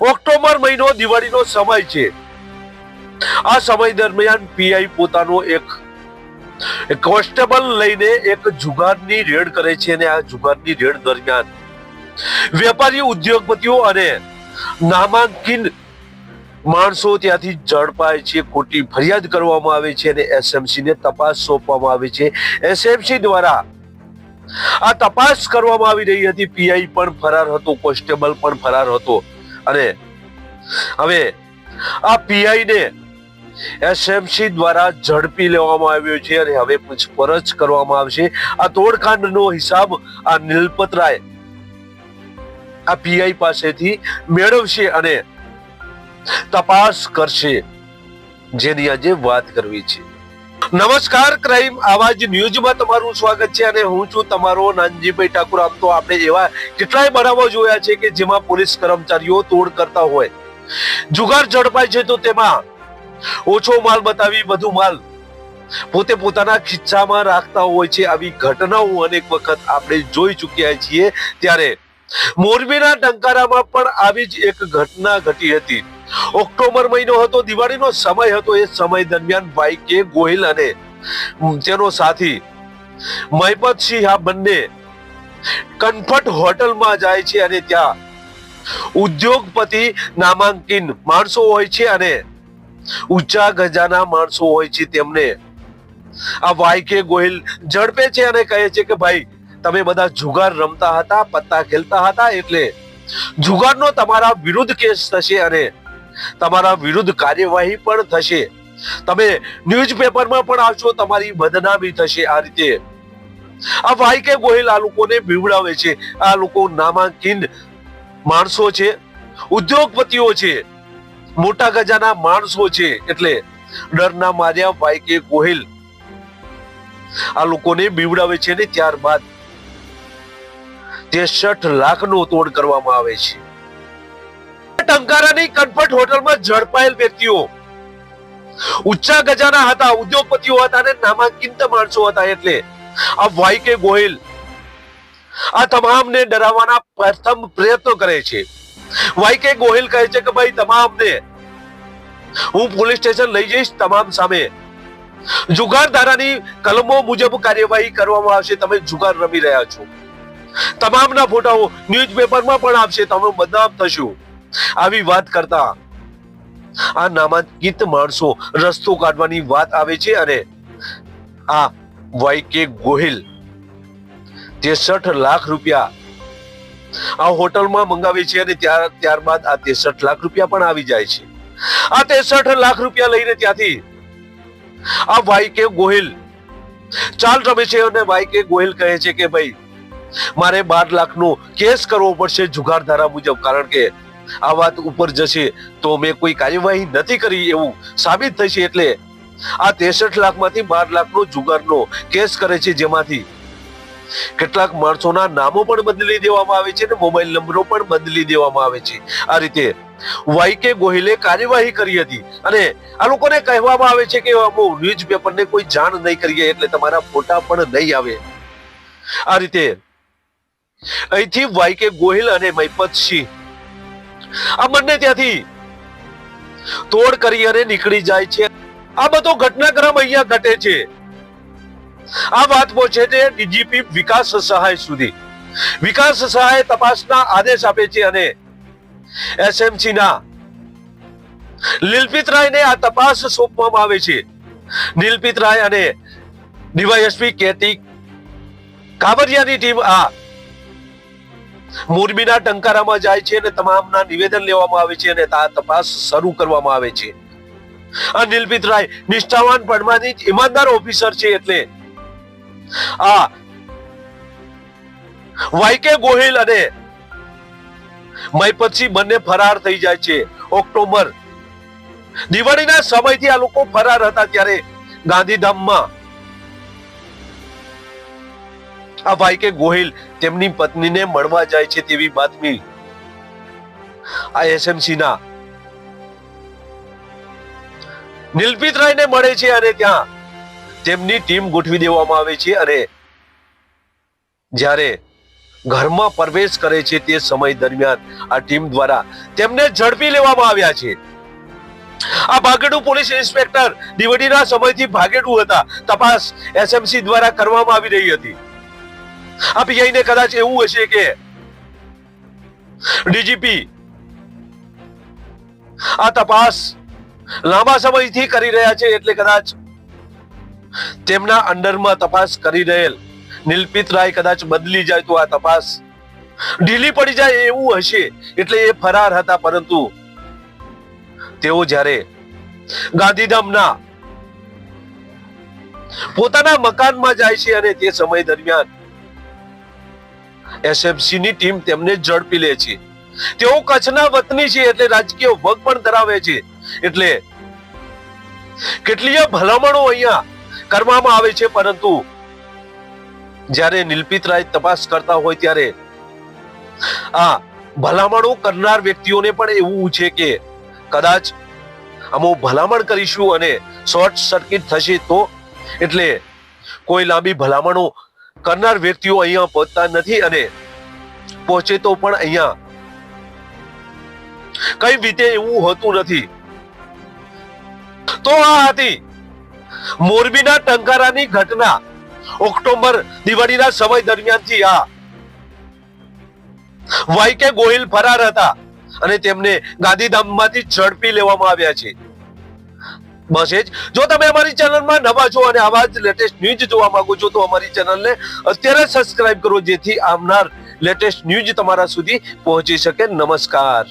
October મહિનો દિવાળીનો સમય છે। આ સમય દરમિયાન પીઆઈ પોતાનો એક કોન્સ્ટેબલ લઈને એક જુગારની રેડ કરે છે અને આ જુગારની રેડ દરમિયાન વેપારી, ઉદ્યોગપતિઓ અને નામાંકિત માણસો ત્યાંથી ઝડપાય છે। ખોટી ફરિયાદ કરવામાં આવે છે અને એસએમસી ને તપાસ સોંપવામાં આવે છે। એસએમસી દ્વારા આ તપાસ કરવામાં આવી રહી હતી। પીઆઈ પણ ફરાર હતો, કોન્સ્ટેબલ પણ ફરાર હતો અને હવે આ પીઆઈ ને એસએમસી દ્વારા ઝડપી લેવામાં આવ્યો છે અને હવે પૂછપરછ કરવામાં આવશે। આ તોડકાંડનો હિસાબ આ નિલપતરાય આ પીઆઈ પાસેથી મેળવશે અને તપાસ કરશે, જેની આજે વાત કરવી છે। નમસ્કાર, ક્રાઇમ આવાજ ન્યૂઝમાં તમારું સ્વાગત છે અને હું છું તમારો નાનજીભાઈ ઠાકુર। આમ તો આપણે એવા કેટલાય બનાવો જોયા છે કે જેમાં પોલીસ કર્મચારીઓ તોડ કરતા હોય, જુગાર ઝડપાય છે તો તેમાં ઓછો માલ બતાવી વધુ માલ પોતે પોતાના ખિસ્સામાં રાખતા હોય છે। આવી ઘટનાઓ અનેક વખત આપણે જોઈ ચૂક્યા છીએ। ત્યારે મોરબીના ટંકારામાં પણ આવી જ એક ઘટના ઘટી હતી। ઓક્ટોબર મહિનો હતો, દિવાળીનો સમય હતો। એ સમય દરમિયાન વાયકે ગોહિલ અને તેનો સાથી મહિપતસિંહ આ બંને કમ્ફર્ટ હોટલમાં જાય છે અને ત્યાં ઉદ્યોગપતિ નામાંકિત માણસો હોય છે અને ઊંચા ગજાના માણસો હોય છે। તેમને આ વાયકે ગોહિલ ઝડપે છે અને કહે છે કે ભાઈ, તમે બધા જુગાર રમતા હતા, પત્તા ખેલતા હતા, એટલે જુગારનો તમારા વિરુદ્ધ કેસ થશે અને તમારા વિરુદ્ધ કાર્યવાહી પણ થશે। તમે ન્યૂઝપેપરમાં પણ આવશો, તમારી બદનામી થશે। આ રીતે આ વાયકે ગોહિલ આ લોકોને બીવડાવે છે। આ લોકો નામાંકિત માણસો છે, ઉદ્યોગપતિઓ છે, મોટા ગજાના માણસો છે, એટલે ડરના માર્યા વાયકે ગોહિલ આ લોકોને બીવડાવે છે ને ત્યારબાદ 63 લાખનો તોડ કરવામાં આવે છે। ટંકારાની કમ્ફર્ટ હોટલમાં ઝડપાયેલ વ્યક્તિઓ ઊંચા ગજાના હતા, ઉદ્યોગપતિઓ હતા અને નામાંકિત માણસો હતા। એટલે આ વાયકે ગોહિલ આ તમામને ડરાવવાના પ્રથમ પ્રયત્નો કરે છે। વાયકે ગોહિલ કહે છે કે ભાઈ, તમામને હું પોલીસ સ્ટેશન લઈ જઈશ, તમામ સામે જુગાર ધારાની કલમો મુજબ કાર્યવાહી કરવામાં આવશે। તમે જુગાર રમી રહ્યા છો, તમામના ફોટાઓ ન્યૂઝપેપરમાં પણ આવશે, તમે બદનામ થશો। આવી વાત કરતા આ નામાંકિત માણસો રસ્તો કાઢવાની વાત આવે છે અને આ વાયકે ગોહિલ 63 લાખ રૂપિયા આ હોટલમાં મંગાવે છે અને ત્યારબાદ આ 63 લાખ રૂપિયા પણ આવી જાય છે। આ 63 લાખ રૂપિયા લઈને ત્યાંથી આ વાયકે ગોહિલ ચાલ રમે છે અને વાયકે ગોહિલ કહે છે કે ભાઈ, મારે 12 લાખનો કેસ કરવો પડશે જુગાર ધારા મુજબ, કારણ કે આ વાત ઉપર જશે તો મેં કોઈ કાર્યવાહી નથી કરી એવું સાબિત થશે। એટલે આ 63 લાખમાંથી 12 લાખનો જુગારનો કેસ કરે છે, જેમાંથી કેટલાક માણસોના નામો પણ બદલી દેવામાં આવે છે અને મોબાઈલ નંબરો પણ બદલી દેવામાં આવે છે। આ રીતે વાયકે ગોહિલે કાર્યવાહી કરી હતી અને આ લોકોને કહેવામાં આવે છે કે ન્યૂઝપેપરને કોઈ જાણ નહીં કરીએ, એટલે તમારા ફોટા પણ નહીં આવે। આ રીતે અહીંથી વાયકે ગોહિલ અને મહિપતસિંહ આ બંને ત્યાંથી તોડ કરી અને નીકળી જાય છે। આ બધો ઘટનાક્રમ અહીંયા ઘટે છે। આ વાત પહોંચે છે ડીજીપી વિકાસ સહાય સુધી। વિકાસ સહાય તપાસના આદેશ આપે છે અને એસએમસી ના નિલપિત રાયને આ તપાસ સોંપવામાં આવે છે। નિલપિત રાય અને ડીવાયએસપી કેટી કાબરિયાની ટીમ આ મોરબીના ટંકારામાં જાય છે અને તમામના નિવેદન લેવામાં આવે છે અને આ તપાસ શરૂ કરવામાં આવે છે। આ નિલપિત રાય નિષ્ઠાવાન પરમાનિત ઈમાનદાર ઓફિસર છે, એટલે આ વાયકે ગોહિલ અને મહિપતસિંહ બંને ફરાર થઈ જાય છે। ઓક્ટોબર દિવાળીના સમયથી આ લોકો ફરાર હતા, ત્યારે ગાંધીધામમાં આ વાયકે ગોહિલ તેમની પત્નીને મળવા જાય છે તેવી બાતમી આ એસએમસી ના નિલપિત રાયને મળે છે અને ત્યાં તેમની ટીમ ગોઠવી દેવામાં આવે છે અને જ્યારે ઘરમાં પ્રવેશ કરે છે તે સમય દરમિયાન આ ટીમ દ્વારા તેમને ઝડપી લેવામાં આવ્યા છે. આ ભાગેડુ પોલીસ ઇન્સ્પેક્ટર દિવાળીના સમયથી ભાગેડુ હતા. તપાસ એસએમસી દ્વારા કરવામાં આવી રહી હતી. આ પીઆઈને કદાચ એવું હશે કે ડીજીપી આ તપાસ લાંબા સમયથી કરી રહ્યા છે, એટલે કદાચ તેમના અંડરમાં તપાસ કરી રહેલ નિલપિત રાય કદાચ બદલી જાય તો આ તપાસ ઢીલી પડી જાય એવું હશે, એટલે એ ફરાર હતા. પરંતુ તેઓ જ્યારે ગાંધીધામના પોતાના મકાનમાં જાય છે અને તે સમય દરમિયાન એસએમસી ની ટીમ તેમને ઝડપી લે છે. તેઓ કચ્છના વતની છે, એટલે રાજકીય વગ પણ ધરાવે છે, એટલે કેટલીય ભલામણો અહીંયા કરવામાં આવે છે. પરંતુ જ્યારે નિલપિત રાય તપાસ કરતા હોય ત્યારે આ ભલામણો કરનાર વ્યક્તિઓને પણ એવું છે કે કદાચ અમે ભલામણ કરીશું અને શોર્ટ સર્કિટ થશે તો, એટલે કોઈ લાંબી ભલામણો કરનાર વ્યક્તિઓ અહીંયા પહોંચતા નથી અને પહોંચે તો પણ અહીંયા કઈ રીતે એવું હોતું નથી. તો આ હતી મોરબીના ટંકારાની ઘટના. ઓક્ટોબર દિવાળીના સમય દરમિયાનથી આ વાયકે ગોહિલ ફરાર હતા અને તેમને ગાંધીધામમાંથી ઝડપી લેવામાં આવ્યા છે. બસ એ જ. જો તમે અમારી ચેનલમાં નવા છો અને આવા જ લેટેસ્ટ ન્યૂઝ જોવા માંગો છો તો અમારી ચેનલને અત્યારે સબસ્ક્રાઇબ કરો, જેથી આવનાર લેટેસ્ટ ન્યૂઝ તમારા સુધી પહોંચી શકે. નમસ્કાર.